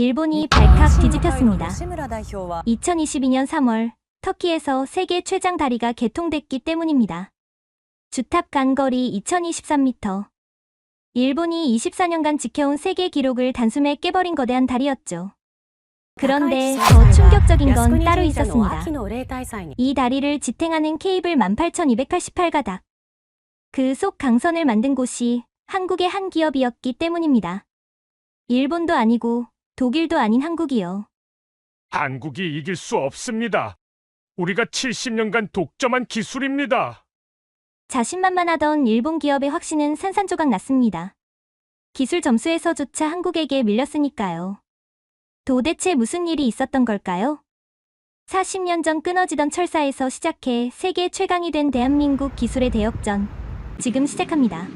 일본이 발칵 뒤집혔습니다. 吉村代表は 2022년 3월 터키에서 세계 최장 다리가 개통됐기 때문입니다. 주탑 간거리 2023m. 일본이 24년간 지켜온 세계 기록을 단숨에 깨버린 거대한 다리였죠. 그런데 더 충격적인 건 따로 있었습니다. 이 다리를 지탱하는 케이블 18,288가닥. 그 속 강선을 만든 곳이 한국의 한 기업이었기 때문입니다. 일본도 아니고 독일도 아닌 한국이요. 한국이 이길 수 없습니다. 우리가 70년간 독점한 기술입니다. 자신만만하던 일본 기업의 확신은 산산조각 났습니다. 기술 점수에서조차 한국에게 밀렸으니까요. 도대체 무슨 일이 있었던 걸까요? 40년 전 끊어지던 철사에서 시작해 세계 최강이 된 대한민국 기술의 대역전. 지금 시작합니다.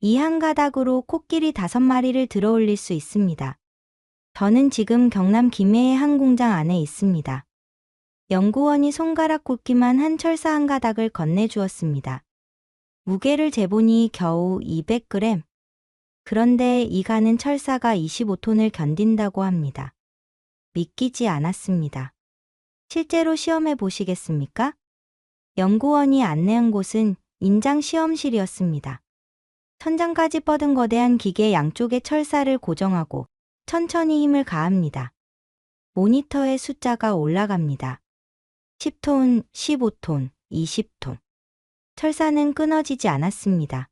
이 한 가닥으로 코끼리 5마리를 들어올릴 수 있습니다. 저는 지금 경남 김해의 한 공장 안에 있습니다. 연구원이 손가락 굵기만 한 철사 한 가닥을 건네주었습니다. 무게를 재보니 겨우 200g. 그런데 이 가는 철사가 25톤을 견딘다고 합니다. 믿기지 않았습니다. 실제로 시험해 보시겠습니까? 연구원이 안내한 곳은 인장 시험실이었습니다. 천장까지 뻗은 거대한 기계 양쪽에 철사를 고정하고 천천히 힘을 가합니다. 모니터에 숫자가 올라갑니다. 10톤, 15톤, 20톤. 철사는 끊어지지 않았습니다.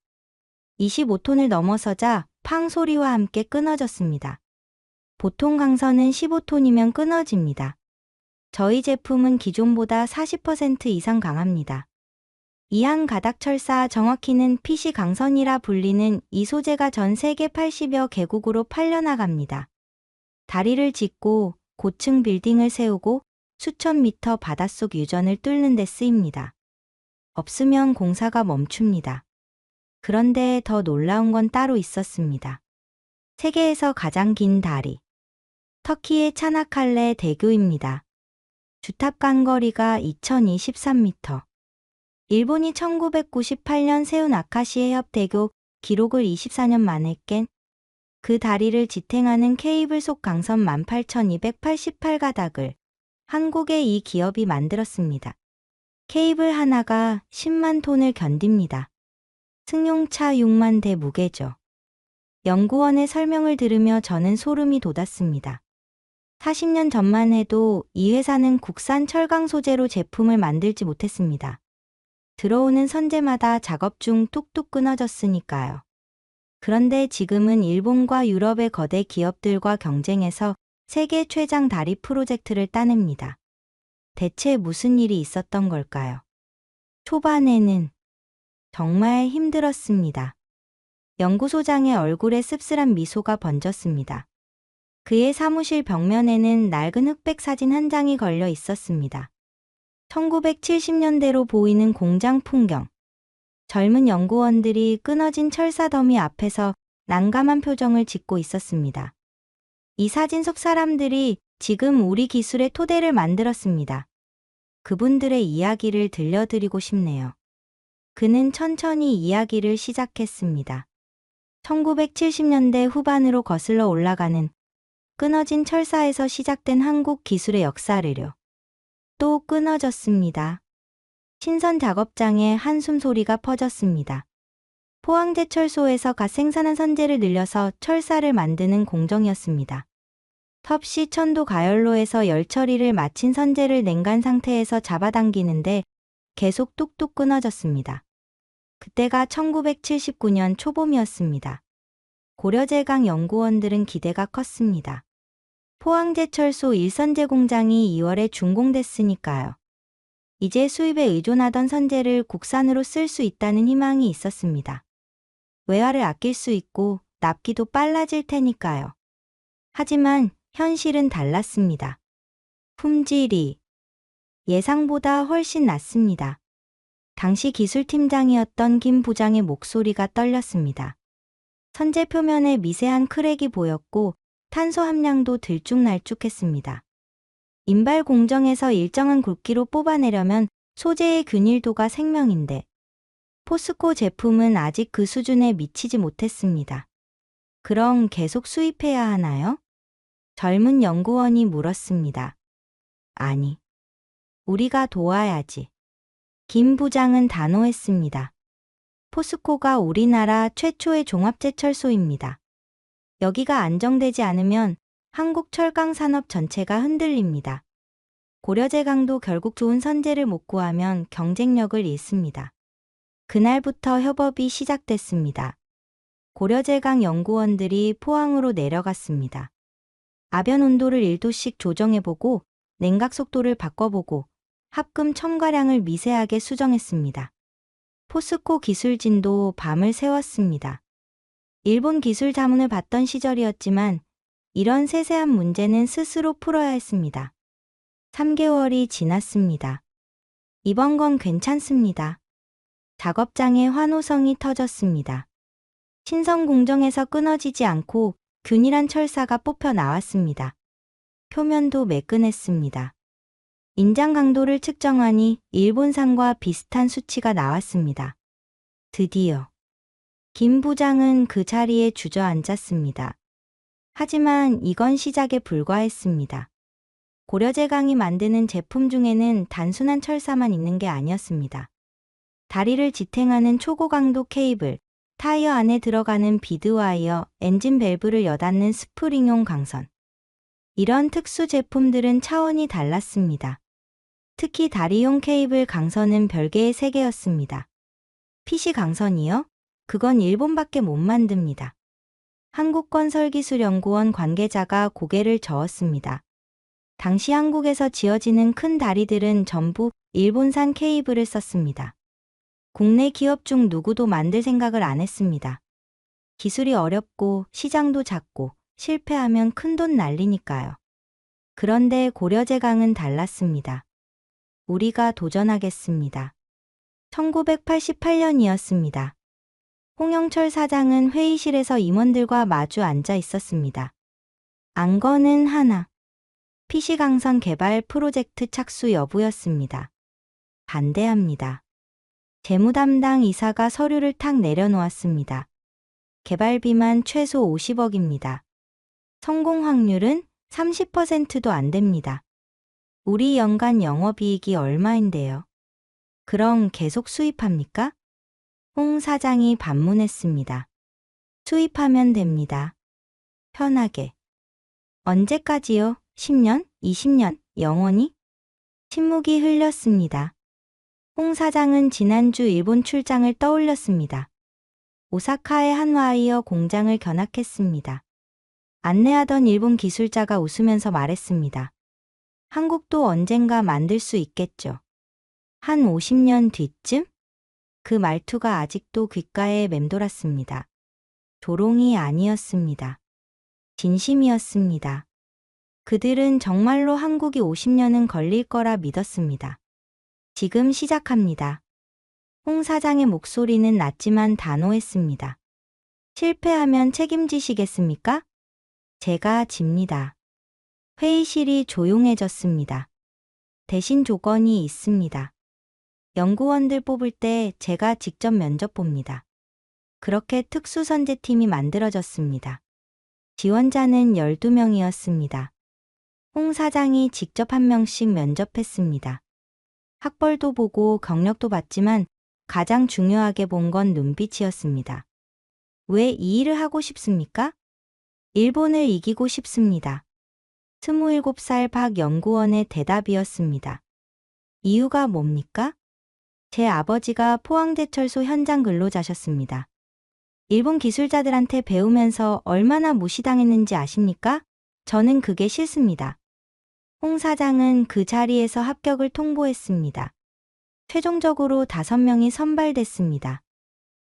25톤을 넘어서자 팡 소리와 함께 끊어졌습니다. 보통 강선은 15톤이면 끊어집니다. 저희 제품은 기존보다 40% 이상 강합니다. 이 한 가닥 철사, 정확히는 PC 강선이라 불리는 이 소재가 전 세계 80여 개국으로 팔려나갑니다. 다리를 짓고 고층 빌딩을 세우고 수천 미터 바닷속 유전을 뚫는 데 쓰입니다. 없으면 공사가 멈춥니다. 그런데 더 놀라운 건 따로 있었습니다. 세계에서 가장 긴 다리. 터키의 차나칼레 대교입니다. 주탑 간거리가 2023m. 일본이 1998년 세운 아카시 해협대교 기록을 24년 만에 깬 그 다리를 지탱하는 케이블 속 강선 18,288가닥을 한국의 이 기업이 만들었습니다. 케이블 하나가 10만 톤을 견딥니다. 승용차 6만 대 무게죠. 연구원의 설명을 들으며 저는 소름이 돋았습니다. 40년 전만 해도 이 회사는 국산 철강 소재로 제품을 만들지 못했습니다. 들어오는 선재마다 작업 중 뚝뚝 끊어졌으니까요. 그런데 지금은 일본과 유럽의 거대 기업들과 경쟁해서 세계 최장 다리 프로젝트를 따냅니다. 대체 무슨 일이 있었던 걸까요? 초반에는 정말 힘들었습니다. 연구소장의 얼굴에 씁쓸한 미소가 번졌습니다. 그의 사무실 벽면에는 낡은 흑백 사진 한 장이 걸려 있었습니다. 1970년대로 보이는 공장 풍경. 젊은 연구원들이 끊어진 철사 더미 앞에서 난감한 표정을 짓고 있었습니다. 이 사진 속 사람들이 지금 우리 기술의 토대를 만들었습니다. 그분들의 이야기를 들려드리고 싶네요. 그는 천천히 이야기를 시작했습니다. 1970년대 후반으로 거슬러 올라가는 끊어진 철사에서 시작된 한국 기술의 역사를요. 또 끊어졌습니다. 신선 작업장에 한숨 소리가 퍼졌습니다. 포항제철소에서 갓 생산한 선재를 늘려서 철사를 만드는 공정이었습니다. 텁시 천도 가열로에서 열 처리를 마친 선재를 냉간 상태에서 잡아당기는데 계속 뚝뚝 끊어졌습니다. 그때가 1979년 초봄이었습니다. 고려제강 연구원들은 기대가 컸습니다. 포항제철소 일선재 공장이 2월에 준공됐으니까요. 이제 수입에 의존하던 선재를 국산으로 쓸 수 있다는 희망이 있었습니다. 외화를 아낄 수 있고 납기도 빨라질 테니까요. 하지만 현실은 달랐습니다. 품질이 예상보다 훨씬 낮습니다. 당시 기술팀장이었던 김 부장의 목소리가 떨렸습니다. 선재 표면에 미세한 크랙이 보였고 탄소 함량도 들쭉날쭉했습니다. 인발 공정에서 일정한 굵기로 뽑아내려면 소재의 균일도가 생명인데 포스코 제품은 아직 그 수준에 미치지 못했습니다. 그럼 계속 수입해야 하나요? 젊은 연구원이 물었습니다. 아니, 우리가 도와야지. 김 부장은 단호했습니다. 포스코가 우리나라 최초의 종합제철소입니다. 여기가 안정되지 않으면 한국 철강 산업 전체가 흔들립니다. 고려제강도 결국 좋은 선제를 못 구하면 경쟁력을 잃습니다. 그날부터 협업이 시작됐습니다. 고려제강 연구원들이 포항으로 내려갔습니다. 아변 온도를 1도씩 조정해보고 냉각 속도를 바꿔보고 합금 첨가량을 미세하게 수정했습니다. 포스코 기술진도 밤을 새웠습니다. 일본 기술 자문을 받던 시절이었지만 이런 세세한 문제는 스스로 풀어야 했습니다. 3개월이 지났습니다. 이번 건 괜찮습니다. 작업장에 환호성이 터졌습니다. 신성 공정에서 끊어지지 않고 균일한 철사가 뽑혀 나왔습니다. 표면도 매끈했습니다. 인장 강도를 측정하니 일본산과 비슷한 수치가 나왔습니다. 드디어 김 부장은 그 자리에 주저앉았습니다. 하지만 이건 시작에 불과했습니다. 고려제강이 만드는 제품 중에는 단순한 철사만 있는 게 아니었습니다. 다리를 지탱하는 초고강도 케이블, 타이어 안에 들어가는 비드와이어, 엔진 밸브를 여닫는 스프링용 강선. 이런 특수 제품들은 차원이 달랐습니다. 특히 다리용 케이블 강선은 별개의 세계였습니다. PC 강선이요? 그건 일본밖에 못 만듭니다. 한국건설기술연구원 관계자가 고개를 저었습니다. 당시 한국에서 지어지는 큰 다리들은 전부 일본산 케이블을 썼습니다. 국내 기업 중 누구도 만들 생각을 안 했습니다. 기술이 어렵고 시장도 작고 실패하면 큰돈 날리니까요. 그런데 고려제강은 달랐습니다. 우리가 도전하겠습니다. 1988년이었습니다. 홍영철 사장은 회의실에서 임원들과 마주 앉아 있었습니다. 안건은 하나. PC강선 개발 프로젝트 착수 여부였습니다. 반대합니다. 재무담당 이사가 서류를 탁 내려놓았습니다. 개발비만 최소 50억입니다. 성공 확률은 30%도 안 됩니다. 우리 연간 영업이익이 얼마인데요? 그럼 계속 수입합니까? 홍 사장이 반문했습니다. 수입하면 됩니다. 편하게. 언제까지요? 10년? 20년? 영원히? 침묵이 흘렸습니다. 홍 사장은 지난주 일본 출장을 떠올렸습니다. 오사카의 한화이어 공장을 견학했습니다. 안내하던 일본 기술자가 웃으면서 말했습니다. 한국도 언젠가 만들 수 있겠죠. 한 50년 뒤쯤? 그 말투가 아직도 귓가에 맴돌았습니다. 조롱이 아니었습니다. 진심이었습니다. 그들은 정말로 한국이 50년은 걸릴 거라 믿었습니다. 지금 시작합니다. 홍 사장의 목소리는 낮지만 단호했습니다. 실패하면 책임지시겠습니까? 제가 집니다. 회의실이 조용해졌습니다. 대신 조건이 있습니다. 연구원들 뽑을 때 제가 직접 면접 봅니다. 그렇게 특수선제팀이 만들어졌습니다. 지원자는 12명이었습니다. 홍 사장이 직접 한 명씩 면접했습니다. 학벌도 보고 경력도 봤지만 가장 중요하게 본 건 눈빛이었습니다. 왜 이 일을 하고 싶습니까? 일본을 이기고 싶습니다. 27살 박 연구원의 대답이었습니다. 이유가 뭡니까? 제 아버지가 포항제철소 현장 근로자셨습니다. 일본 기술자들한테 배우면서 얼마나 무시당했는지 아십니까? 저는 그게 싫습니다. 홍 사장은 그 자리에서 합격을 통보했습니다. 최종적으로 5명이 선발됐습니다.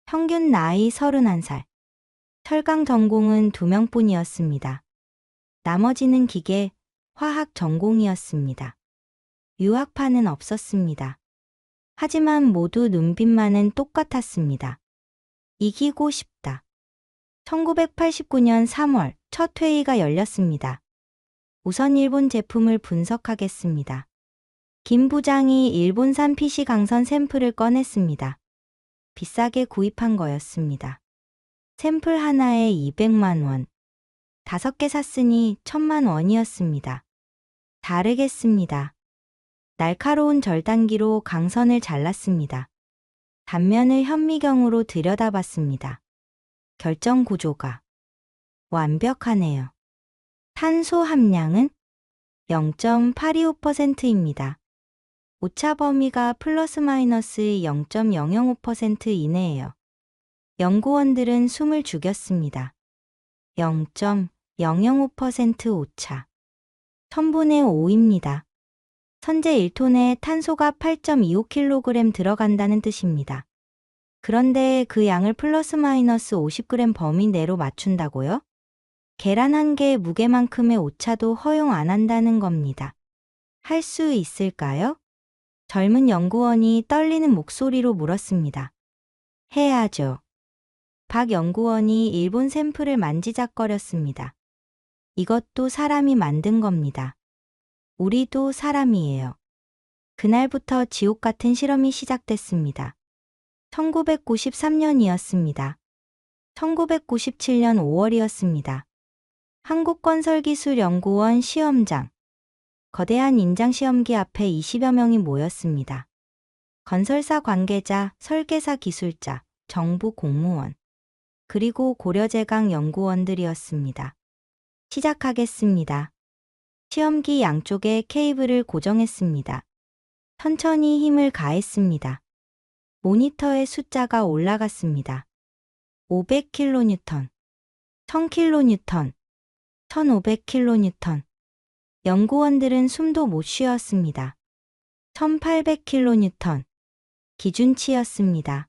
평균 나이 31살. 철강 전공은 2명뿐이었습니다. 나머지는 기계, 화학 전공이었습니다. 유학파는 없었습니다. 하지만 모두 눈빛만은 똑같았습니다. 이기고 싶다. 1989년 3월 첫 회의가 열렸습니다. 우선 일본 제품을 분석하겠습니다. 김 부장이 일본산 PC 강선 샘플을 꺼냈습니다. 비싸게 구입한 거였습니다. 샘플 하나에 200만 원. 5개 샀으니 10,000원이었습니다. 다르겠습니다. 날카로운 절단기로 강선을 잘랐습니다. 단면을 현미경으로 들여다봤습니다. 결정 구조가 완벽하네요. 탄소 함량은 0.825%입니다. 오차 범위가 플러스 마이너스 0.005% 이내예요. 연구원들은 숨을 죽였습니다. 0.005% 오차. 1000분의 5입니다. 선제 1톤에 탄소가 8.25kg 들어간다는 뜻입니다. 그런데 그 양을 플러스 마이너스 50g 범위 내로 맞춘다고요? 계란 한 개의 무게만큼의 오차도 허용 안 한다는 겁니다. 할 수 있을까요? 젊은 연구원이 떨리는 목소리로 물었습니다. 해야죠. 박 연구원이 일본 샘플을 만지작거렸습니다. 이것도 사람이 만든 겁니다. 우리도 사람이에요. 그날부터 지옥 같은 실험이 시작됐습니다. 1993년이었습니다. 1997년 5월이었습니다. 한국건설기술연구원 시험장. 거대한 인장시험기 앞에 20여 명이 모였습니다. 건설사 관계자, 설계사 기술자, 정부 공무원, 그리고 고려제강 연구원들이었습니다. 시작하겠습니다. 시험기 양쪽에 케이블을 고정했습니다. 천천히 힘을 가했습니다. 모니터의 숫자가 올라갔습니다. 500kN, 1000kN, 1500kN. 연구원들은 숨도 못 쉬었습니다. 1800kN. 기준치였습니다.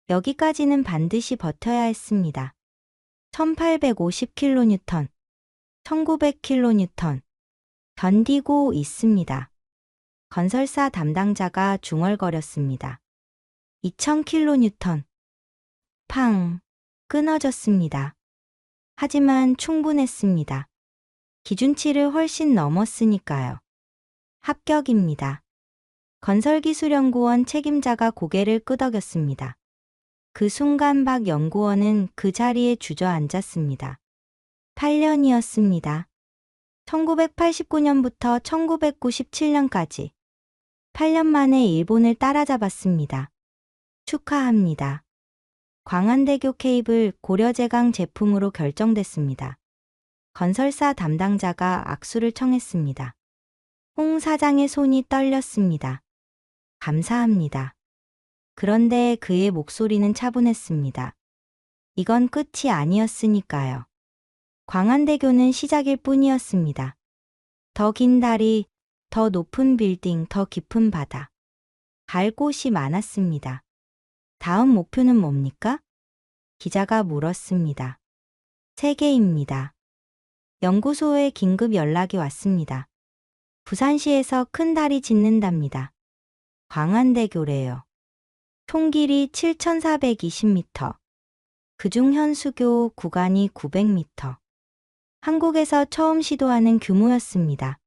여기까지는 반드시 버텨야 했습니다. 1850kN, 1900kN. 견디고 있습니다. 건설사 담당자가 중얼거렸습니다. 2000kN. 팡! 끊어졌습니다. 하지만 충분했습니다. 기준치를 훨씬 넘었으니까요. 합격입니다. 건설기술연구원 책임자가 고개를 끄덕였습니다. 그 순간 박 연구원은 그 자리에 주저앉았습니다. 8년이었습니다. 1989년부터 1997년까지 8년 만에 일본을 따라잡았습니다. 축하합니다. 광안대교 케이블 고려제강 제품으로 결정됐습니다. 건설사 담당자가 악수를 청했습니다. 홍 사장의 손이 떨렸습니다. 감사합니다. 그런데 그의 목소리는 차분했습니다. 이건 끝이 아니었으니까요. 광안대교는 시작일 뿐이었습니다. 더 긴 다리, 더 높은 빌딩, 더 깊은 바다. 갈 곳이 많았습니다. 다음 목표는 뭡니까? 기자가 물었습니다. 세계입니다. 연구소에 긴급 연락이 왔습니다. 부산시에서 큰 다리 짓는답니다. 광안대교래요. 총 길이 7,420m. 그중 현수교 구간이 900m. 한국에서 처음 시도하는 규모였습니다.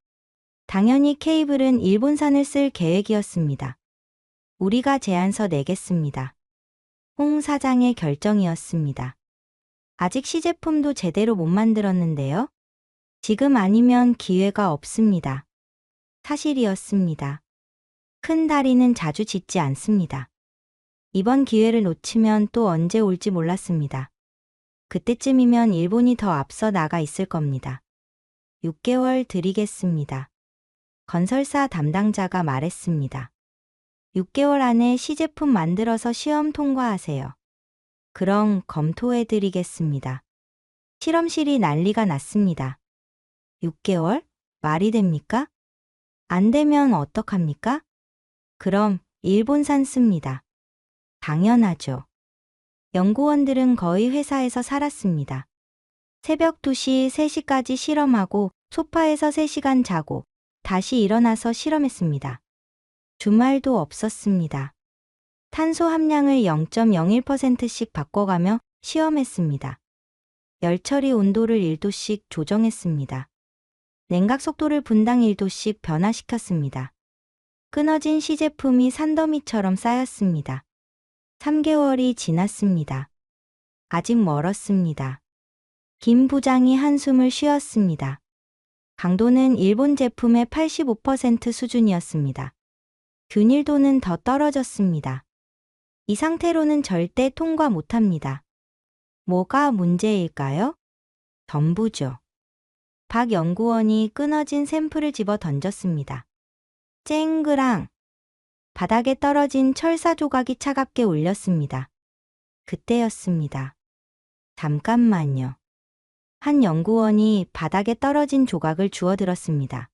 당연히 케이블은 일본산을 쓸 계획이었습니다. 우리가 제안서 내겠습니다. 홍 사장의 결정이었습니다. 아직 시제품도 제대로 못 만들었는데요. 지금 아니면 기회가 없습니다. 사실이었습니다. 큰 다리는 자주 짓지 않습니다. 이번 기회를 놓치면 또 언제 올지 몰랐습니다. 그때쯤이면 일본이 더 앞서 나가 있을 겁니다. 6개월 드리겠습니다. 건설사 담당자가 말했습니다. 6개월 안에 시제품 만들어서 시험 통과하세요. 그럼 검토해드리겠습니다. 실험실이 난리가 났습니다. 6개월? 말이 됩니까? 안 되면 어떡합니까? 그럼 일본산 씁니다. 당연하죠. 연구원들은 거의 회사에서 살았습니다. 새벽 2시, 3시까지 실험하고 소파에서 3시간 자고 다시 일어나서 실험했습니다. 주말도 없었습니다. 탄소 함량을 0.01%씩 바꿔가며 시험했습니다. 열 처리 온도를 1도씩 조정했습니다. 냉각 속도를 분당 1도씩 변화시켰습니다. 끊어진 시제품이 산더미처럼 쌓였습니다. 3개월이 지났습니다. 아직 멀었습니다. 김 부장이 한숨을 쉬었습니다. 강도는 일본 제품의 85% 수준이었습니다. 균일도는 더 떨어졌습니다. 이 상태로는 절대 통과 못합니다. 뭐가 문제일까요? 전부죠. 박 연구원이 끊어진 샘플을 집어 던졌습니다. 쨍그랑! 바닥에 떨어진 철사 조각이 차갑게 울렸습니다. 그때였습니다. 잠깐만요. 한 연구원이 바닥에 떨어진 조각을 주워들었습니다.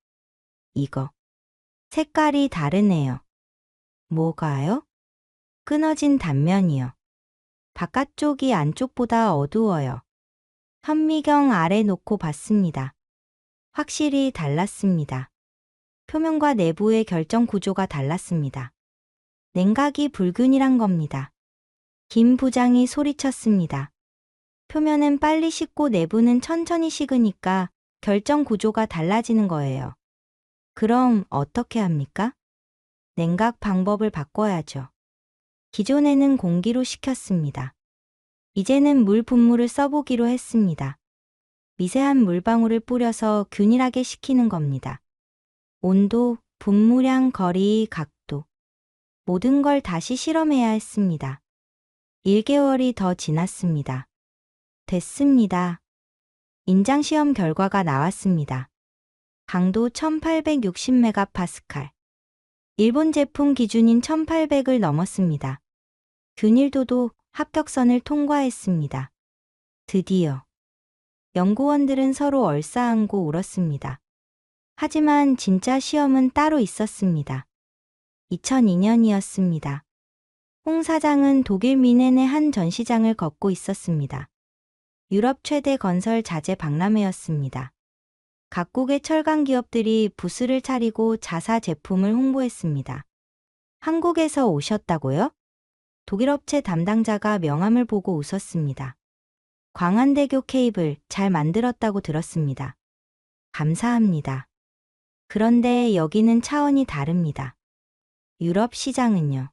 이거. 색깔이 다르네요. 뭐가요? 끊어진 단면이요. 바깥쪽이 안쪽보다 어두워요. 현미경 아래 놓고 봤습니다. 확실히 달랐습니다. 표면과 내부의 결정 구조가 달랐습니다. 냉각이 불균이란 겁니다. 김 부장이 소리쳤습니다. 표면은 빨리 식고 내부는 천천히 식으니까 결정 구조가 달라지는 거예요. 그럼 어떻게 합니까? 냉각 방법을 바꿔야죠. 기존에는 공기로 식혔습니다. 이제는 물 분무를 써보기로 했습니다. 미세한 물방울을 뿌려서 균일하게 식히는 겁니다. 온도, 분무량, 거리, 각도. 모든 걸 다시 실험해야 했습니다. 1개월이 더 지났습니다. 됐습니다. 인장시험 결과가 나왔습니다. 강도 1860메가파스칼. 일본 제품 기준인 1800을 넘었습니다. 균일도도 합격선을 통과했습니다. 드디어. 연구원들은 서로 얼싸안고 울었습니다. 하지만 진짜 시험은 따로 있었습니다. 2002년이었습니다. 홍 사장은 독일 미넨의 한 전시장을 걷고 있었습니다. 유럽 최대 건설 자재 박람회였습니다. 각국의 철강 기업들이 부스를 차리고 자사 제품을 홍보했습니다. 한국에서 오셨다고요? 독일 업체 담당자가 명함을 보고 웃었습니다. 광안대교 케이블 잘 만들었다고 들었습니다. 감사합니다. 그런데 여기는 차원이 다릅니다. 유럽 시장은요.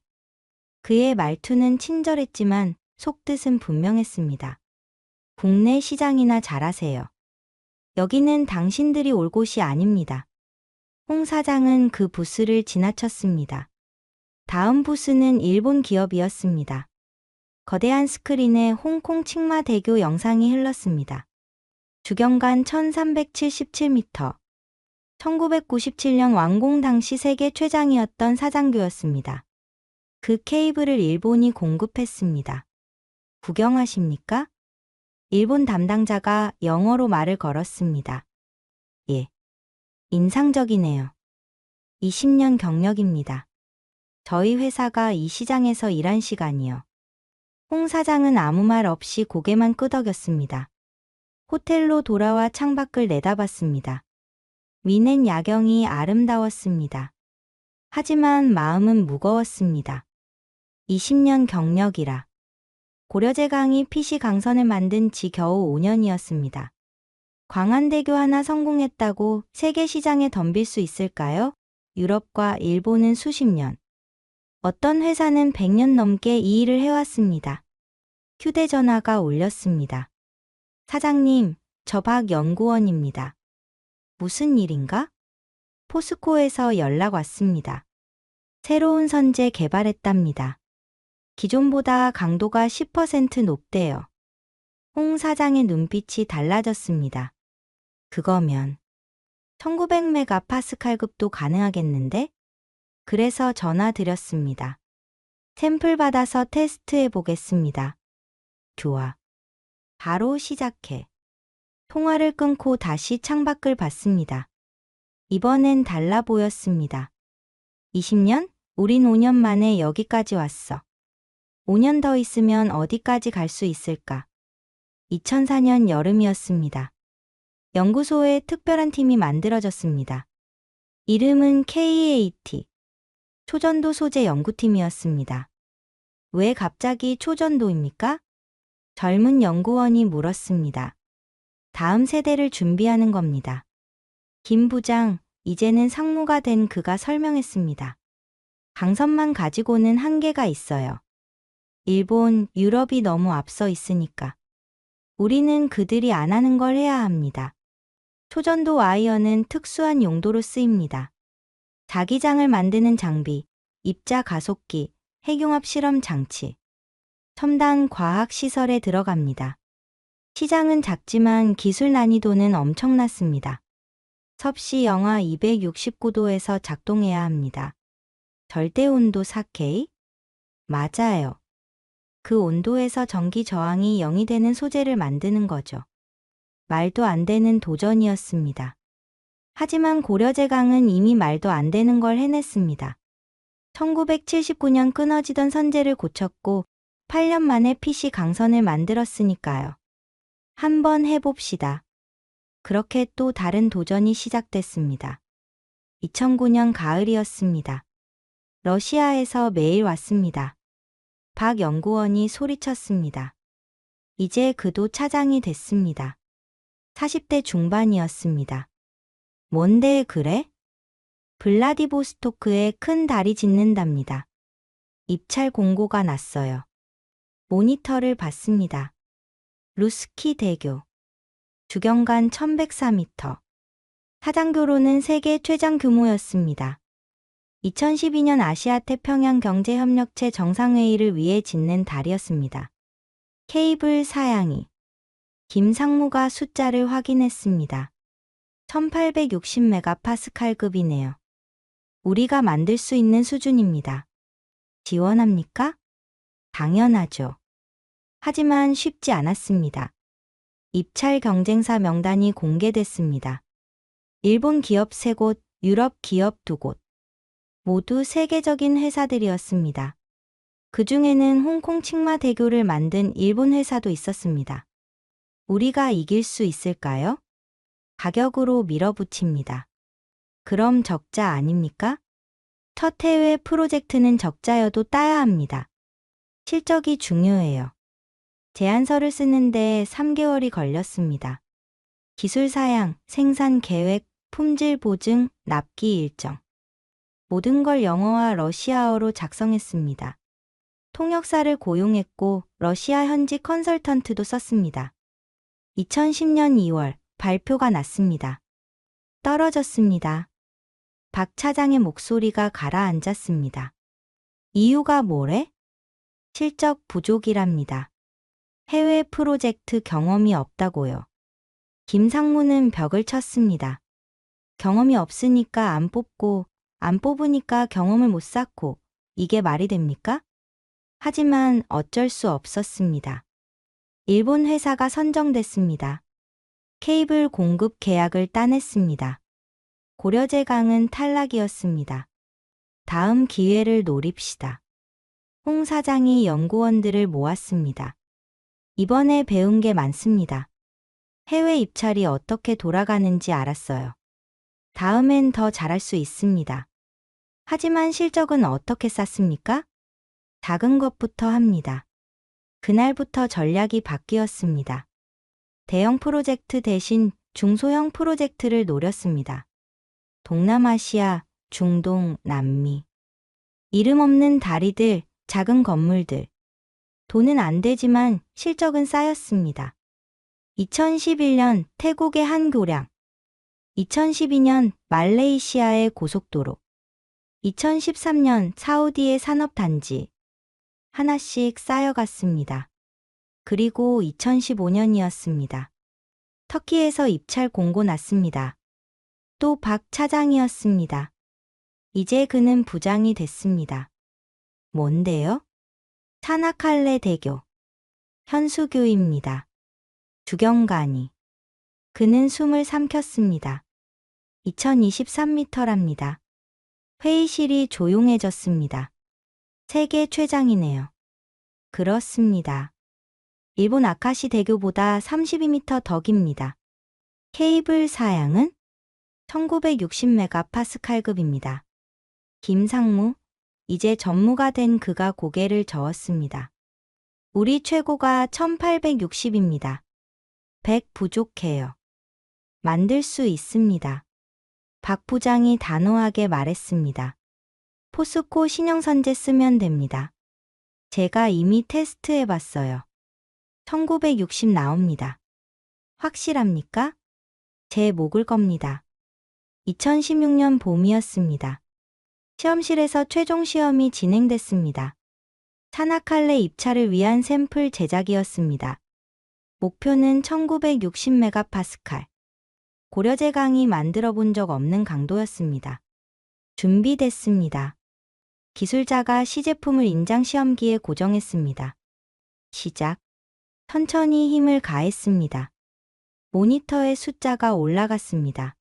그의 말투는 친절했지만 속뜻은 분명했습니다. 국내 시장이나 잘하세요. 여기는 당신들이 올 곳이 아닙니다. 홍 사장은 그 부스를 지나쳤습니다. 다음 부스는 일본 기업이었습니다. 거대한 스크린에 홍콩 칭마대교 영상이 흘렀습니다. 주경간 1377m. 1997년 완공 당시 세계 최장이었던 사장교였습니다. 그 케이블을 일본이 공급했습니다. 구경하십니까? 일본 담당자가 영어로 말을 걸었습니다. 예. 인상적이네요. 20년 경력입니다. 저희 회사가 이 시장에서 일한 시간이요. 홍 사장은 아무 말 없이 고개만 끄덕였습니다. 호텔로 돌아와 창밖을 내다봤습니다. 미넨 야경이 아름다웠습니다. 하지만 마음은 무거웠습니다. 20년 경력이라. 고려제강이 PC 강선을 만든 지 겨우 5년이었습니다. 광안대교 하나 성공했다고 세계 시장에 덤빌 수 있을까요? 유럽과 일본은 수십 년. 어떤 회사는 100년 넘게 이 일을 해왔습니다. 휴대전화가 울렸습니다. 사장님, 저 박 연구원입니다. 무슨 일인가? 포스코에서 연락 왔습니다. 새로운 선제 개발했답니다. 기존보다 강도가 10% 높대요. 홍 사장의 눈빛이 달라졌습니다. 그거면 1900메가파스칼급도 가능하겠는데? 그래서 전화 드렸습니다. 샘플 받아서 테스트해 보겠습니다. 좋아. 바로 시작해. 통화를 끊고 다시 창밖을 봤습니다. 이번엔 달라 보였습니다. 20년? 우린 5년 만에 여기까지 왔어. 5년 더 있으면 어디까지 갈 수 있을까? 2004년 여름이었습니다. 연구소에 특별한 팀이 만들어졌습니다. 이름은 KAT. 초전도 소재 연구팀이었습니다. 왜 갑자기 초전도입니까? 젊은 연구원이 물었습니다. 다음 세대를 준비하는 겁니다. 김 부장, 이제는 상무가 된 그가 설명했습니다. 강선만 가지고는 한계가 있어요. 일본, 유럽이 너무 앞서 있으니까. 우리는 그들이 안 하는 걸 해야 합니다. 초전도 와이어는 특수한 용도로 쓰입니다. 자기장을 만드는 장비, 입자 가속기, 핵융합 실험 장치, 첨단 과학 시설에 들어갑니다. 시장은 작지만 기술 난이도는 엄청났습니다. 섭씨 영하 269도에서 작동해야 합니다. 절대 온도 4K? 맞아요. 그 온도에서 전기 저항이 0이 되는 소재를 만드는 거죠. 말도 안 되는 도전이었습니다. 하지만 고려제강은 이미 말도 안 되는 걸 해냈습니다. 1979년 끊어지던 선제를 고쳤고 8년 만에 PC 강선을 만들었으니까요. 한번 해봅시다. 그렇게 또 다른 도전이 시작됐습니다. 2009년 가을이었습니다. 러시아에서 메일 왔습니다. 박 연구원이 소리쳤습니다. 이제 그도 차장이 됐습니다. 40대 중반이었습니다. 뭔데 그래? 블라디보스토크에 큰 달이 짓는답니다. 입찰 공고가 났어요. 모니터를 봤습니다. 루스키 대교. 주경간 1104m. 사장교로는 세계 최장 규모였습니다. 2012년 아시아 태평양 경제협력체 정상회의를 위해 짓는 달이었습니다. 케이블 사양이. 김상무가 숫자를 확인했습니다. 1860메가파스칼급이네요. 우리가 만들 수 있는 수준입니다. 지원합니까? 당연하죠. 하지만 쉽지 않았습니다. 입찰 경쟁사 명단이 공개됐습니다. 일본 기업 3곳, 유럽 기업 2곳. 모두 세계적인 회사들이었습니다. 그 중에는 홍콩 칭마 대교를 만든 일본 회사도 있었습니다. 우리가 이길 수 있을까요? 가격으로 밀어붙입니다. 그럼 적자 아닙니까? 첫 해외 프로젝트는 적자여도 따야 합니다. 실적이 중요해요. 제안서를 쓰는데 3개월이 걸렸습니다. 기술 사양, 생산 계획, 품질 보증, 납기 일정. 모든 걸 영어와 러시아어로 작성했습니다. 통역사를 고용했고 러시아 현지 컨설턴트도 썼습니다. 2010년 2월 발표가 났습니다. 떨어졌습니다. 박 차장의 목소리가 가라앉았습니다. 이유가 뭐래? 실적 부족이랍니다. 해외 프로젝트 경험이 없다고요. 김상무는 벽을 쳤습니다. 경험이 없으니까 안 뽑고, 안 뽑으니까 경험을 못 쌓고, 이게 말이 됩니까? 하지만 어쩔 수 없었습니다. 일본 회사가 선정됐습니다. 케이블 공급 계약을 따냈습니다. 고려제강은 탈락이었습니다. 다음 기회를 노립시다. 홍 사장이 연구원들을 모았습니다. 이번에 배운 게 많습니다. 해외 입찰이 어떻게 돌아가는지 알았어요. 다음엔 더 잘할 수 있습니다. 하지만 실적은 어떻게 쌓습니까? 작은 것부터 합니다. 그날부터 전략이 바뀌었습니다. 대형 프로젝트 대신 중소형 프로젝트를 노렸습니다. 동남아시아, 중동, 남미. 이름 없는 다리들, 작은 건물들. 돈은 안 되지만 실적은 쌓였습니다. 2011년 태국의 한 교량. 2012년 말레이시아의 고속도로. 2013년 사우디의 산업단지. 하나씩 쌓여갔습니다. 그리고 2015년이었습니다. 터키에서 입찰 공고 났습니다. 또 박 차장이었습니다. 이제 그는 부장이 됐습니다. 뭔데요? 차나칼레 대교. 현수교입니다. 주경간이. 그는 숨을 삼켰습니다. 2023m랍니다. 회의실이 조용해졌습니다. 세계 최장이네요. 그렇습니다. 일본 아카시 대교보다 32m 더 깁니다. 케이블 사양은 1960메가파스칼급입니다. 김상무, 이제 전무가 된 그가 고개를 저었습니다. 우리 최고가 1860입니다. 100 부족해요. 만들 수 있습니다. 박 부장이 단호하게 말했습니다. 포스코 신형선제 쓰면 됩니다. 제가 이미 테스트해봤어요. 1960 나옵니다. 확실합니까? 제 목을 겁니다. 2016년 봄이었습니다. 시험실에서 최종 시험이 진행됐습니다. 차나칼레 입찰을 위한 샘플 제작이었습니다. 목표는 1960메가파스칼. 고려제강이 만들어 본 적 없는 강도였습니다. 준비됐습니다. 기술자가 시제품을 인장 시험기에 고정했습니다. 시작. 천천히 힘을 가했습니다. 모니터의 숫자가 올라갔습니다.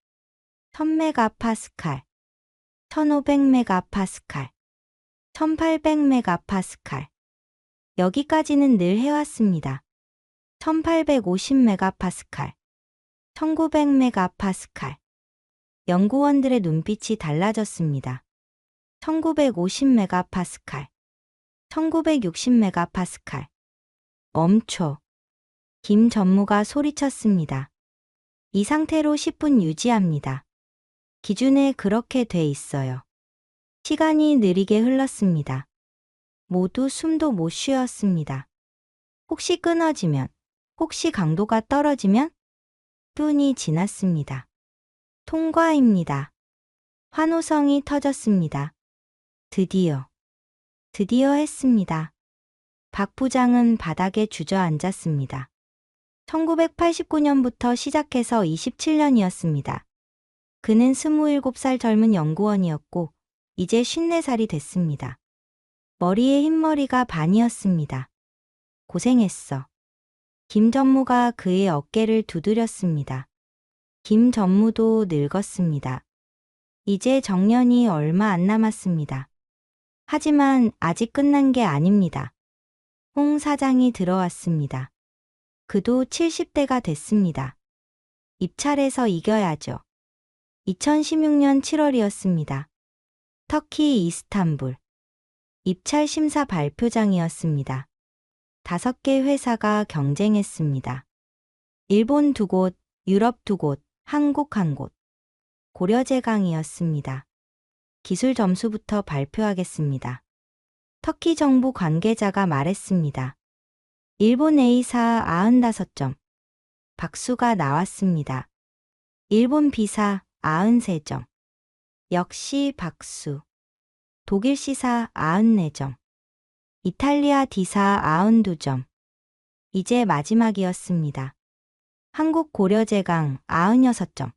1000메가파스칼, 1500메가파스칼, 1800메가파스칼. 여기까지는 늘 해왔습니다. 1850메가파스칼, 1900메가파스칼. 연구원들의 눈빛이 달라졌습니다. 1950메가파스칼, 1960메가파스칼. 멈춰. 김 전무가 소리쳤습니다. 이 상태로 10분 유지합니다. 기준에 그렇게 돼 있어요. 시간이 느리게 흘렀습니다. 모두 숨도 못 쉬었습니다. 혹시 끊어지면, 혹시 강도가 떨어지면? 분이 지났습니다. 통과입니다. 환호성이 터졌습니다. 드디어 했습니다. 박 부장은 바닥에 주저앉았습니다. 1989년부터 시작해서 27년이었습니다. 그는 27살 젊은 연구원이었고 이제 54살이 됐습니다. 머리에 흰머리가 반이었습니다. 고생했어. 김 전무가 그의 어깨를 두드렸습니다. 김 전무도 늙었습니다. 이제 정년이 얼마 안 남았습니다. 하지만 아직 끝난 게 아닙니다. 홍 사장이 들어왔습니다. 그도 70대가 됐습니다. 입찰에서 이겨야죠. 2016년 7월이었습니다. 터키 이스탄불. 입찰 심사 발표장이었습니다. 5개 회사가 경쟁했습니다. 일본 2곳, 유럽 2곳, 한국 1곳. 고려제강이었습니다. 기술 점수부터 발표하겠습니다. 터키 정부 관계자가 말했습니다. 일본 A사 95점. 박수가 나왔습니다. 일본 B사 93점. 역시 박수. 독일 C사 94점. 이탈리아 D사 92점. 이제 마지막이었습니다. 한국 고려제강 96점.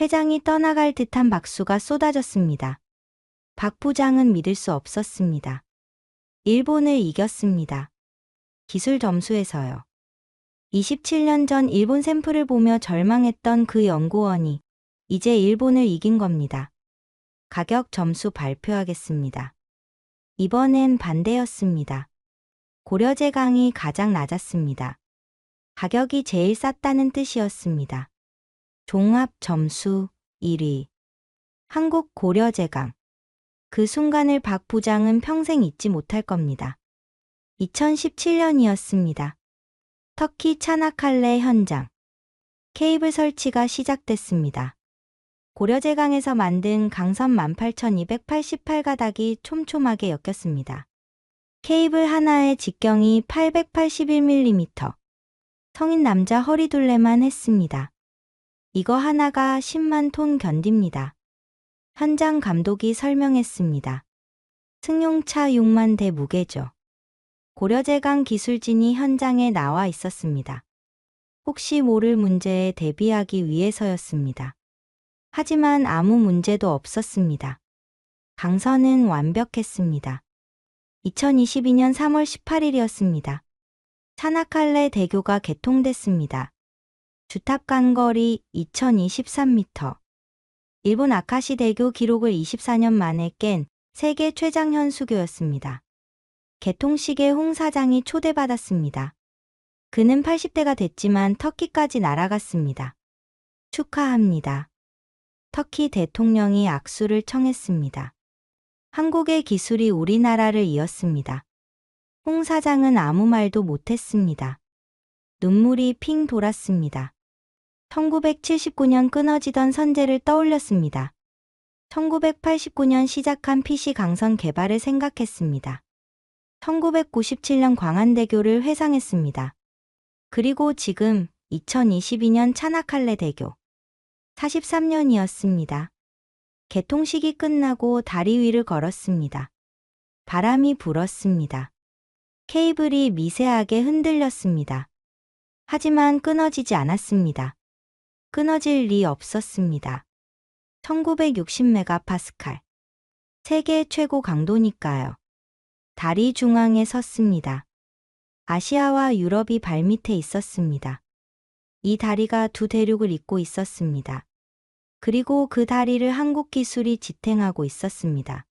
회장이 떠나갈 듯한 박수가 쏟아졌습니다. 박 부장은 믿을 수 없었습니다. 일본을 이겼습니다. 기술 점수에서요. 27년 전 일본 샘플을 보며 절망했던 그 연구원이 이제 일본을 이긴 겁니다. 가격 점수 발표하겠습니다. 이번엔 반대였습니다. 고려제강이 가장 낮았습니다. 가격이 제일 쌌다는 뜻이었습니다. 종합 점수 1위. 한국 고려제강. 그 순간을 박 부장은 평생 잊지 못할 겁니다. 2017년이었습니다. 터키 차나칼레 현장. 케이블 설치가 시작됐습니다. 고려제강에서 만든 강선 18,288가닥이 촘촘하게 엮였습니다. 케이블 하나의 직경이 881mm. 성인 남자 허리둘레만 했습니다. 이거 하나가 10만 톤 견딥니다. 현장 감독이 설명했습니다. 승용차 6만 대 무게죠. 고려제강 기술진이 현장에 나와 있었습니다. 혹시 모를 문제에 대비하기 위해서였습니다. 하지만 아무 문제도 없었습니다. 강선은 완벽했습니다. 2022년 3월 18일이었습니다. 차나칼레 대교가 개통됐습니다. 주탑 간거리 2023m. 일본 아카시 대교 기록을 24년 만에 깬 세계 최장 현수교였습니다. 개통식에 홍 사장이 초대받았습니다. 그는 80대가 됐지만 터키까지 날아갔습니다. 축하합니다. 터키 대통령이 악수를 청했습니다. 한국의 기술이 우리나라를 이었습니다. 홍 사장은 아무 말도 못했습니다. 눈물이 핑 돌았습니다. 1979년 끊어지던 선제를 떠올렸습니다. 1989년 시작한 PC 강선 개발을 생각했습니다. 1997년 광안대교를 회상했습니다. 그리고 지금 2022년 차나칼레 대교 43년이었습니다. 개통식이 끝나고 다리 위를 걸었습니다. 바람이 불었습니다. 케이블이 미세하게 흔들렸습니다. 하지만 끊어지지 않았습니다. 끊어질 리 없었습니다. 1960메가파스칼. 세계 최고 강도니까요. 다리 중앙에 섰습니다. 아시아와 유럽이 발밑에 있었습니다. 이 다리가 두 대륙을 잇고 있었습니다. 그리고 그 다리를 한국 기술이 지탱하고 있었습니다.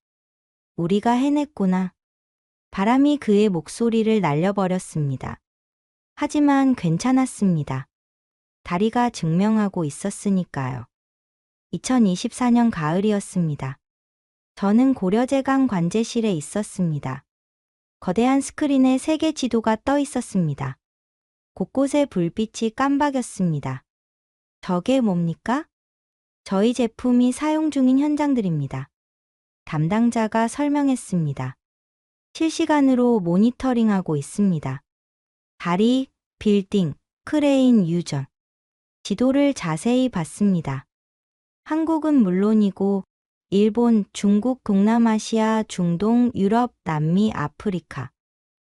우리가 해냈구나. 바람이 그의 목소리를 날려버렸습니다. 하지만 괜찮았습니다. 다리가 증명하고 있었으니까요. 2024년 가을이었습니다. 저는 고려제강 관제실에 있었습니다. 거대한 스크린에 세계 지도가 떠 있었습니다. 곳곳에 불빛이 깜박였습니다. 저게 뭡니까? 저희 제품이 사용 중인 현장들입니다. 담당자가 설명했습니다. 실시간으로 모니터링하고 있습니다. 다리, 빌딩, 크레인 유전. 지도를 자세히 봤습니다. 한국은 물론이고 일본, 중국, 동남아시아, 중동, 유럽, 남미, 아프리카.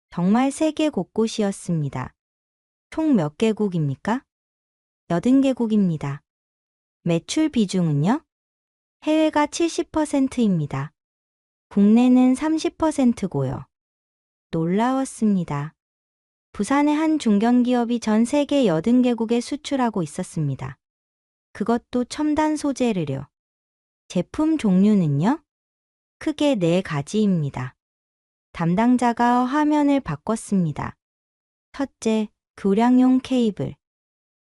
정말 세계 곳곳이었습니다. 총 몇 개국입니까? 80개국입니다. 매출 비중은요? 해외가 70%입니다. 국내는 30%고요. 놀라웠습니다. 부산의 한 중견기업이 전 세계 80개국에 수출하고 있었습니다. 그것도 첨단 소재를요. 제품 종류는요? 크게 4가지입니다. 담당자가 화면을 바꿨습니다. 첫째, 교량용 케이블.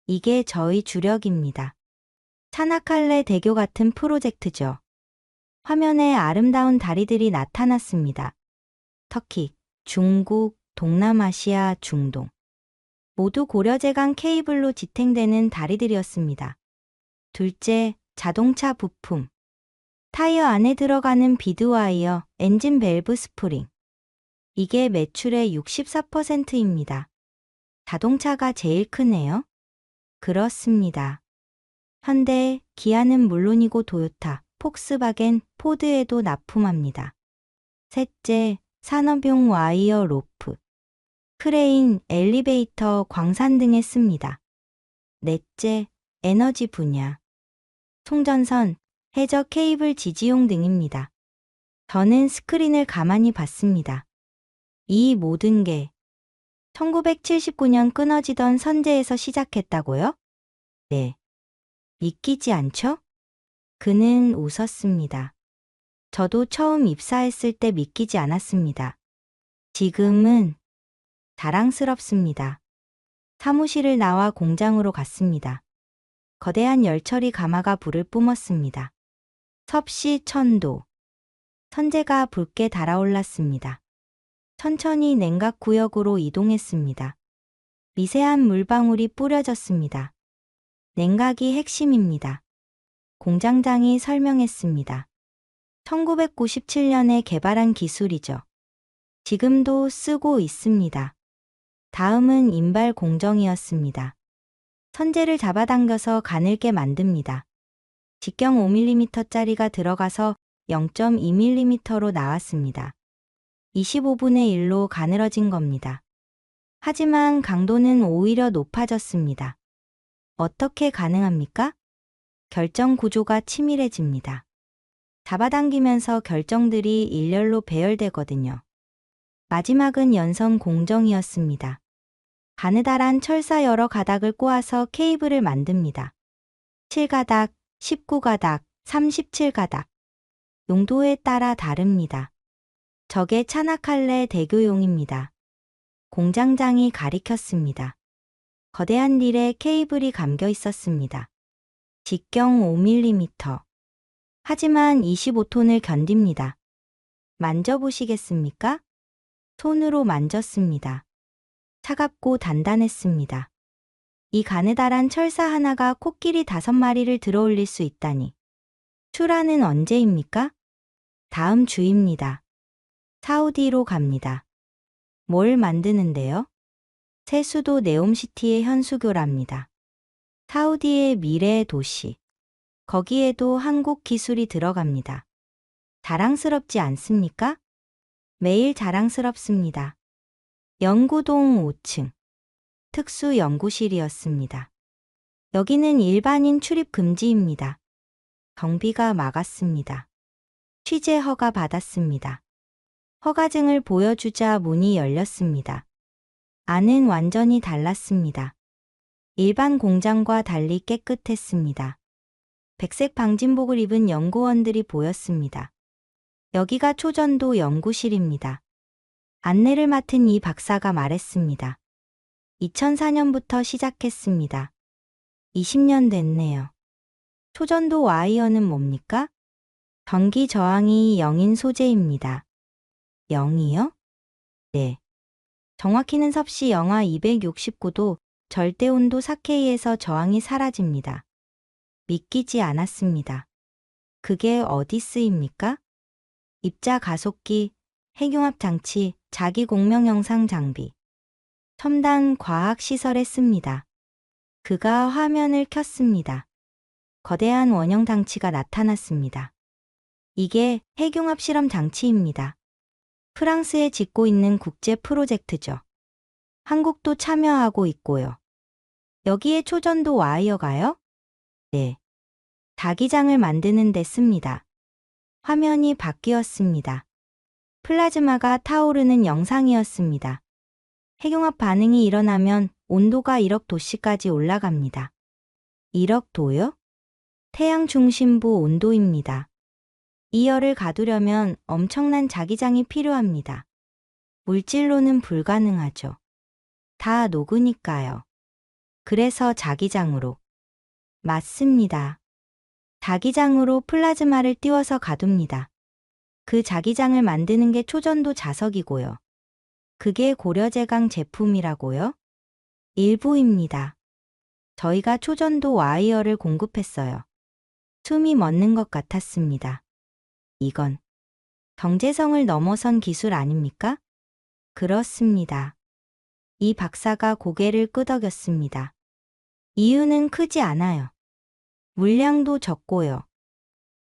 이게 저희 주력입니다. 차나칼레 대교 같은 프로젝트죠. 화면에 아름다운 다리들이 나타났습니다. 터키, 중국, 동남아시아, 중동. 모두 고려제강 케이블로 지탱되는 다리들이었습니다. 둘째, 자동차 부품. 타이어 안에 들어가는 비드와이어, 엔진 밸브 스프링. 이게 매출의 64%입니다. 자동차가 제일 크네요. 그렇습니다. 현대, 기아는 물론이고 도요타, 폭스바겐, 포드에도 납품합니다. 셋째, 산업용 와이어 로프. 크레인, 엘리베이터, 광산 등에 씁니다. 넷째, 에너지 분야. 송전선, 해저 케이블 지지용 등입니다. 저는 스크린을 가만히 봤습니다. 이 모든 게 1979년 끊어지던 선제에서 시작했다고요? 네. 믿기지 않죠? 그는 웃었습니다. 저도 처음 입사했을 때 믿기지 않았습니다. 지금은 자랑스럽습니다. 사무실을 나와 공장으로 갔습니다. 거대한 열처리 가마가 불을 뿜었습니다. 섭씨 1000도. 선재가 붉게 달아올랐습니다. 천천히 냉각 구역으로 이동했습니다. 미세한 물방울이 뿌려졌습니다. 냉각이 핵심입니다. 공장장이 설명했습니다. 1997년에 개발한 기술이죠. 지금도 쓰고 있습니다. 다음은 인발 공정이었습니다. 선재를 잡아당겨서 가늘게 만듭니다. 직경 5mm짜리가 들어가서 0.2mm로 나왔습니다. 25분의 1로 가늘어진 겁니다. 하지만 강도는 오히려 높아졌습니다. 어떻게 가능합니까? 결정 구조가 치밀해집니다. 잡아당기면서 결정들이 일렬로 배열되거든요. 마지막은 연선 공정이었습니다. 가느다란 철사 여러 가닥을 꼬아서 케이블을 만듭니다. 7가닥, 19가닥, 37가닥. 용도에 따라 다릅니다. 저게 차나칼레 대교용입니다. 공장장이 가리켰습니다. 거대한 릴에 케이블이 감겨 있었습니다. 직경 5mm. 하지만 25톤을 견딥니다. 만져보시겠습니까? 손으로 만졌습니다. 차갑고 단단했습니다. 이 가느다란 철사 하나가 코끼리 5마리를 들어올릴 수 있다니. 출하는 언제입니까? 다음 주입니다. 사우디로 갑니다. 뭘 만드는데요? 새 수도 네옴시티의 현수교랍니다. 사우디의 미래의 도시. 거기에도 한국 기술이 들어갑니다. 자랑스럽지 않습니까? 매일 자랑스럽습니다. 연구동 5층. 특수 연구실이었습니다. 여기는 일반인 출입 금지입니다. 경비가 막았습니다. 취재 허가 받았습니다. 허가증을 보여주자 문이 열렸습니다. 안은 완전히 달랐습니다. 일반 공장과 달리 깨끗했습니다. 백색 방진복을 입은 연구원들이 보였습니다. 여기가 초전도 연구실입니다. 안내를 맡은 이 박사가 말했습니다. 2004년부터 시작했습니다. 20년 됐네요. 초전도 와이어는 뭡니까? 전기 저항이 0인 소재입니다. 0이요? 네. 정확히는 섭씨 영하 269도 절대온도 4K에서 저항이 사라집니다. 믿기지 않았습니다. 그게 어디 쓰입니까? 입자 가속기, 핵융합 장치, 자기 공명 영상 장비. 첨단 과학 시설에 씁니다. 그가 화면을 켰습니다. 거대한 원형 장치가 나타났습니다. 이게 핵융합 실험 장치입니다. 프랑스에 짓고 있는 국제 프로젝트죠. 한국도 참여하고 있고요. 여기에 초전도 와이어가요? 네. 자기장을 만드는 데 씁니다. 화면이 바뀌었습니다. 플라즈마가 타오르는 영상이었습니다. 핵융합 반응이 일어나면 온도가 1억 도씨까지 올라갑니다. 1억 도요? 태양 중심부 온도입니다. 이 열을 가두려면 엄청난 자기장이 필요합니다. 물질로는 불가능하죠. 다 녹으니까요. 그래서 자기장으로. 맞습니다. 자기장으로 플라즈마를 띄워서 가둡니다. 그 자기장을 만드는 게 초전도 자석이고요. 그게 고려제강 제품이라고요? 일부입니다. 저희가 초전도 와이어를 공급했어요. 숨이 멎는 것 같았습니다. 이건 경제성을 넘어선 기술 아닙니까? 그렇습니다. 이 박사가 고개를 끄덕였습니다. 이유는 크지 않아요. 물량도 적고요.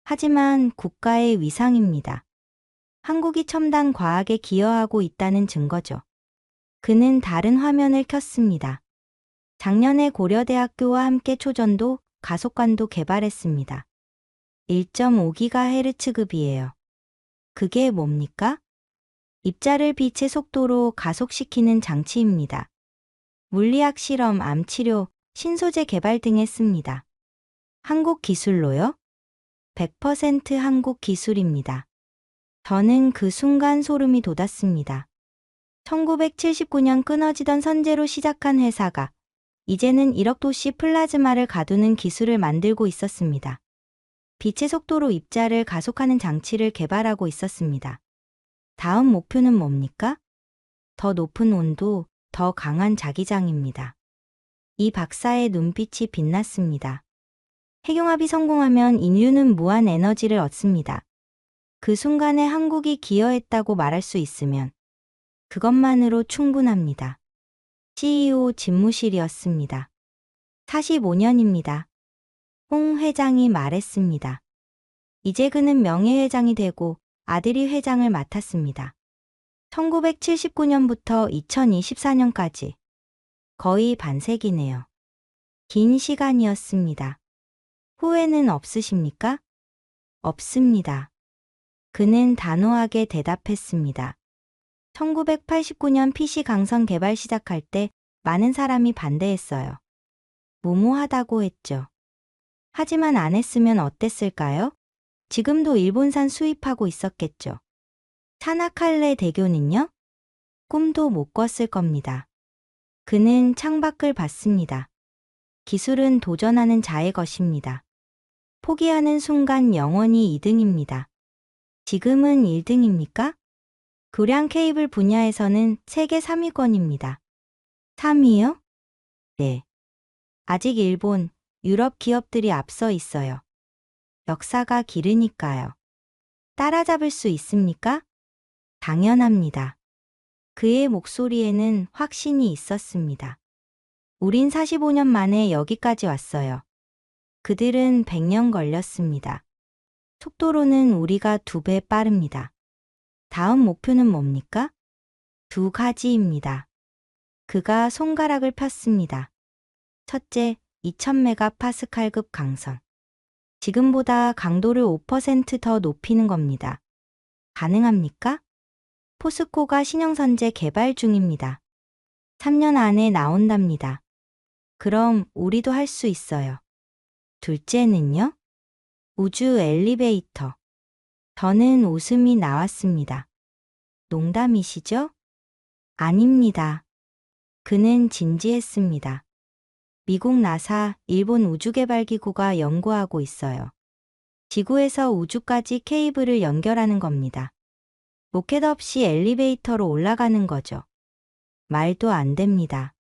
하지만 국가의 위상입니다. 한국이 첨단 과학에 기여하고 있다는 증거죠. 그는 다른 화면을 켰습니다. 작년에 고려대학교와 함께 초전도, 가속관도 개발했습니다. 1.5GHz급이에요. 그게 뭡니까? 입자를 빛의 속도로 가속시키는 장치입니다. 물리학 실험, 암치료, 신소재 개발 등에 씁니다. 한국 기술로요? 100% 한국 기술입니다. 저는 그 순간 소름이 돋았습니다. 1979년 끊어지던 선제로 시작한 회사가 이제는 1억 도씨 플라즈마를 가두는 기술을 만들고 있었습니다. 빛의 속도로 입자를 가속하는 장치를 개발하고 있었습니다. 다음 목표는 뭡니까? 더 높은 온도, 더 강한 자기장입니다. 이 박사의 눈빛이 빛났습니다. 핵융합이 성공하면 인류는 무한 에너지를 얻습니다. 그 순간에 한국이 기여했다고 말할 수 있으면 그것만으로 충분합니다. CEO 집무실이었습니다. 45년입니다. 홍 회장이 말했습니다. 이제 그는 명예회장이 되고 아들이 회장을 맡았습니다. 1979년부터 2024년까지 거의 반세기네요. 긴 시간이었습니다. 후회는 없으십니까? 없습니다. 그는 단호하게 대답했습니다. 1989년 PC 강선 개발 시작할 때 많은 사람이 반대했어요. 무모하다고 했죠. 하지만 안 했으면 어땠을까요? 지금도 일본산 수입하고 있었겠죠. 차나칼레 대교는요? 꿈도 못 꿨을 겁니다. 그는 창밖을 봤습니다. 기술은 도전하는 자의 것입니다. 포기하는 순간 영원히 2등입니다. 지금은 1등입니까? 교량 케이블 분야에서는 세계 3위권입니다. 3위요? 네. 아직 일본, 유럽 기업들이 앞서 있어요. 역사가 길으니까요. 따라잡을 수 있습니까? 당연합니다. 그의 목소리에는 확신이 있었습니다. 우린 45년 만에 여기까지 왔어요. 그들은 100년 걸렸습니다. 속도로는 우리가 2배 빠릅니다. 다음 목표는 뭡니까? 2가지입니다. 그가 손가락을 폈습니다. 첫째, 2000메가파스칼급 강선. 지금보다 강도를 5% 더 높이는 겁니다. 가능합니까? 포스코가 신형선제 개발 중입니다. 3년 안에 나온답니다. 그럼 우리도 할 수 있어요. 둘째는요? 우주 엘리베이터. 저는 웃음이 나왔습니다. 농담이시죠? 아닙니다. 그는 진지했습니다. 미국 나사, 일본 우주개발기구가 연구하고 있어요. 지구에서 우주까지 케이블을 연결하는 겁니다. 로켓 없이 엘리베이터로 올라가는 거죠. 말도 안 됩니다.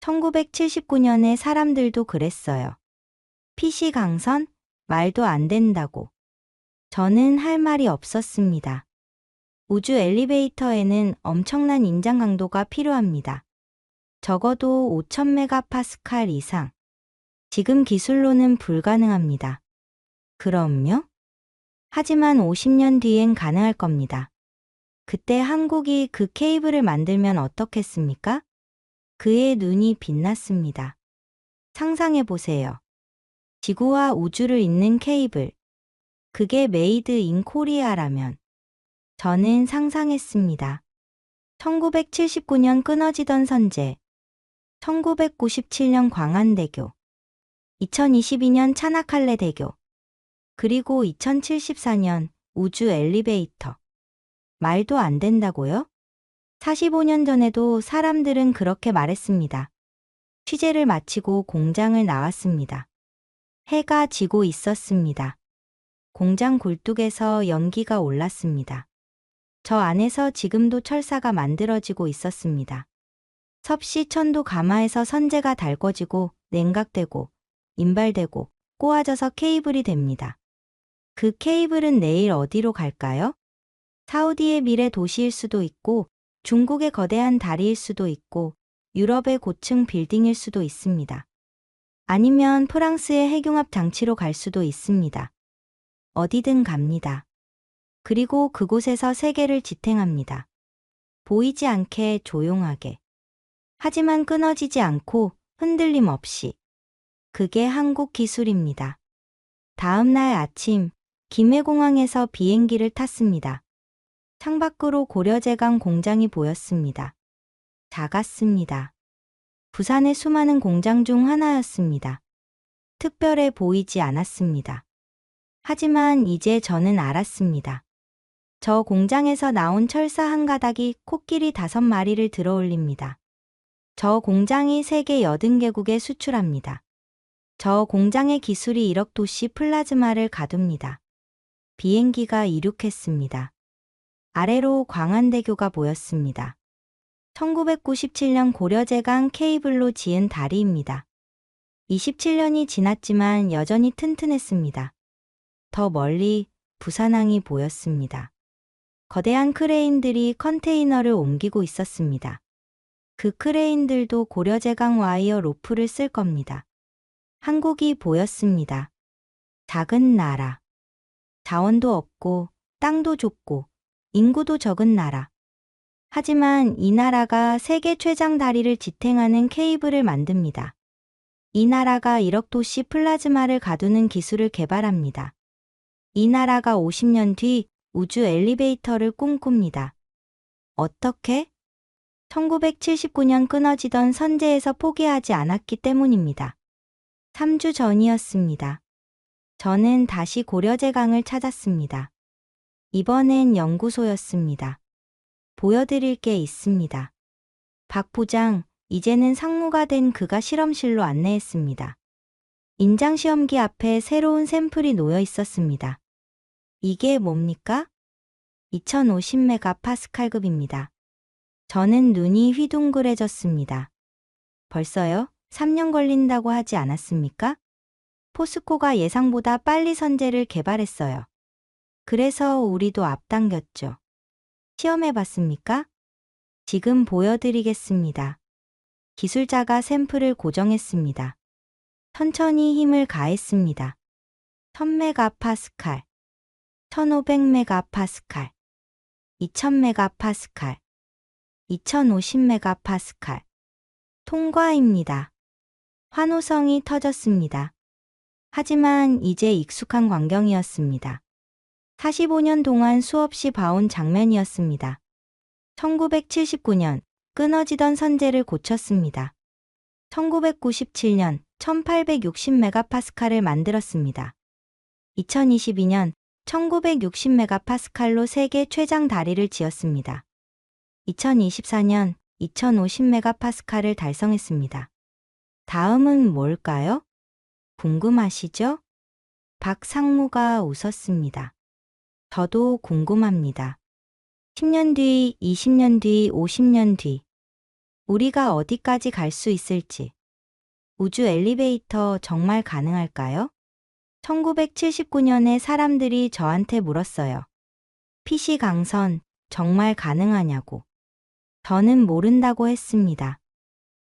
1979년에 사람들도 그랬어요. PC 강선? 말도 안 된다고. 저는 할 말이 없었습니다. 우주 엘리베이터에는 엄청난 인장 강도가 필요합니다. 적어도 5000메가파스칼 이상. 지금 기술로는 불가능합니다. 그럼요? 하지만 50년 뒤엔 가능할 겁니다. 그때 한국이 그 케이블을 만들면 어떻겠습니까? 그의 눈이 빛났습니다. 상상해 보세요. 지구와 우주를 잇는 케이블. 그게 메이드 인 코리아라면. 저는 상상했습니다. 1979년 끊어지던 선제. 1997년 광안대교. 2022년 차나칼레 대교. 그리고 2074년 우주 엘리베이터. 말도 안 된다고요? 45년 전에도 사람들은 그렇게 말했습니다. 취재를 마치고 공장을 나왔습니다. 해가 지고 있었습니다. 공장 굴뚝에서 연기가 올랐습니다. 저 안에서 지금도 철사가 만들어지고 있었습니다. 섭씨 천도 가마에서 선재가 달궈지고 냉각되고 인발되고 꼬아져서 케이블이 됩니다. 그 케이블은 내일 어디로 갈까요? 사우디의 미래 도시일 수도 있고 중국의 거대한 다리일 수도 있고 유럽의 고층 빌딩일 수도 있습니다. 아니면 프랑스의 핵융합 장치로 갈 수도 있습니다. 어디든 갑니다. 그리고 그곳에서 세계를 지탱합니다. 보이지 않게 조용하게. 하지만 끊어지지 않고 흔들림 없이. 그게 한국 기술입니다. 다음 날 아침, 김해공항에서 비행기를 탔습니다. 창밖으로 고려제강 공장이 보였습니다. 작았습니다. 부산의 수많은 공장 중 하나였습니다. 특별해 보이지 않았습니다. 하지만 이제 저는 알았습니다. 저 공장에서 나온 철사 한 가닥이 코끼리 5마리를 들어올립니다. 저 공장이 세계 80개국에 수출합니다. 저 공장의 기술이 1억 도시 플라즈마를 가둡니다. 비행기가 이륙했습니다. 아래로 광안대교가 보였습니다. 1997년 고려제강 케이블로 지은 다리입니다. 27년이 지났지만 여전히 튼튼했습니다. 더 멀리 부산항이 보였습니다. 거대한 크레인들이 컨테이너를 옮기고 있었습니다. 그 크레인들도 고려제강 와이어 로프를 쓸 겁니다. 한국이 보였습니다. 작은 나라. 자원도 없고 땅도 좁고 인구도 적은 나라. 하지만 이 나라가 세계 최장 다리를 지탱하는 케이블을 만듭니다. 이 나라가 1억 도시 플라즈마를 가두는 기술을 개발합니다. 이 나라가 50년 뒤 우주 엘리베이터를 꿈꿉니다. 어떻게? 1979년 끊어지던 선제에서 포기하지 않았기 때문입니다. 3주 전이었습니다. 저는 다시 고려제강을 찾았습니다. 이번엔 연구소였습니다. 보여드릴 게 있습니다. 박 부장, 이제는 상무가 된 그가 실험실로 안내했습니다. 인장시험기 앞에 새로운 샘플이 놓여 있었습니다. 이게 뭡니까? 2050메가파스칼급입니다. 저는 눈이 휘둥그레졌습니다. 벌써요? 3년 걸린다고 하지 않았습니까? 포스코가 예상보다 빨리 선제를 개발했어요. 그래서 우리도 앞당겼죠. 시험해 봤습니까? 지금 보여드리겠습니다. 기술자가 샘플을 고정했습니다. 천천히 힘을 가했습니다. 1000메가파스칼, 1500메가파스칼, 2000메가파스칼, 2050메가파스칼. 통과입니다. 환호성이 터졌습니다. 하지만 이제 익숙한 광경이었습니다. 45년 동안 수없이 봐온 장면이었습니다. 1979년 끊어지던 선제를 고쳤습니다. 1997년 1860메가파스칼을 만들었습니다. 2022년 1960메가파스칼로 세계 최장 다리를 지었습니다. 2024년 2050메가파스칼을 달성했습니다. 다음은 뭘까요? 궁금하시죠? 박상무가 웃었습니다. 저도 궁금합니다. 10년 뒤, 20년 뒤, 50년 뒤, 우리가 어디까지 갈 수 있을지. 우주 엘리베이터 정말 가능할까요? 1979년에 사람들이 저한테 물었어요. PC 강선 정말 가능하냐고. 저는 모른다고 했습니다.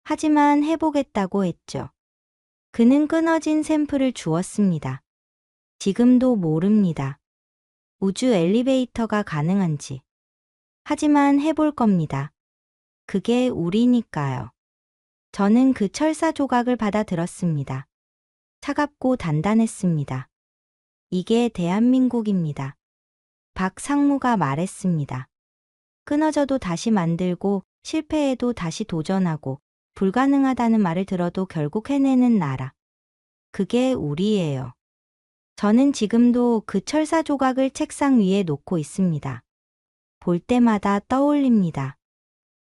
하지만 해보겠다고 했죠. 그는 끊어진 샘플을 주었습니다. 지금도 모릅니다. 우주 엘리베이터가 가능한지. 하지만 해볼 겁니다. 그게 우리니까요. 저는 그 철사 조각을 받아 들었습니다. 차갑고 단단했습니다. 이게 대한민국입니다. 박상무가 말했습니다. 끊어져도 다시 만들고 실패해도 다시 도전하고 불가능하다는 말을 들어도 결국 해내는 나라. 그게 우리예요. 저는 지금도 그 철사 조각을 책상 위에 놓고 있습니다. 볼 때마다 떠올립니다.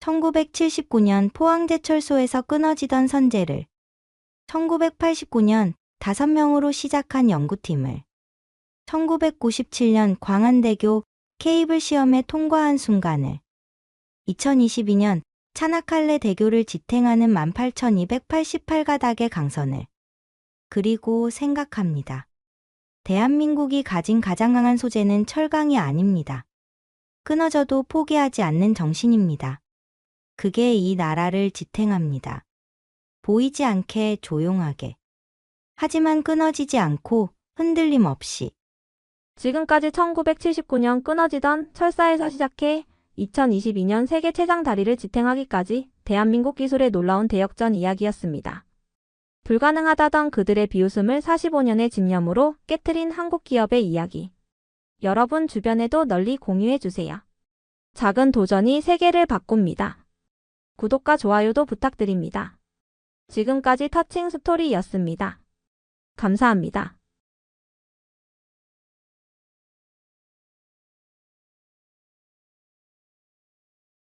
1979년 포항제철소에서 끊어지던 선제를 1989년 5명으로 시작한 연구팀을 1997년 광안대교 케이블 시험에 통과한 순간을 2022년 차나칼레 대교를 지탱하는 18,288가닥의 강선을 그리고 생각합니다. 대한민국이 가진 가장 강한 소재는 철강이 아닙니다. 끊어져도 포기하지 않는 정신입니다. 그게 이 나라를 지탱합니다. 보이지 않게 조용하게. 하지만 끊어지지 않고 흔들림 없이. 지금까지 1979년 끊어지던 철사에서 시작해 2022년 세계 최장 다리를 지탱하기까지 대한민국 기술의 놀라운 대역전 이야기였습니다. 불가능하다던 그들의 비웃음을 45년의 집념으로 깨트린 한국 기업의 이야기. 여러분 주변에도 널리 공유해주세요. 작은 도전이 세계를 바꿉니다. 구독과 좋아요도 부탁드립니다. 지금까지 터칭 스토리였습니다. 감사합니다.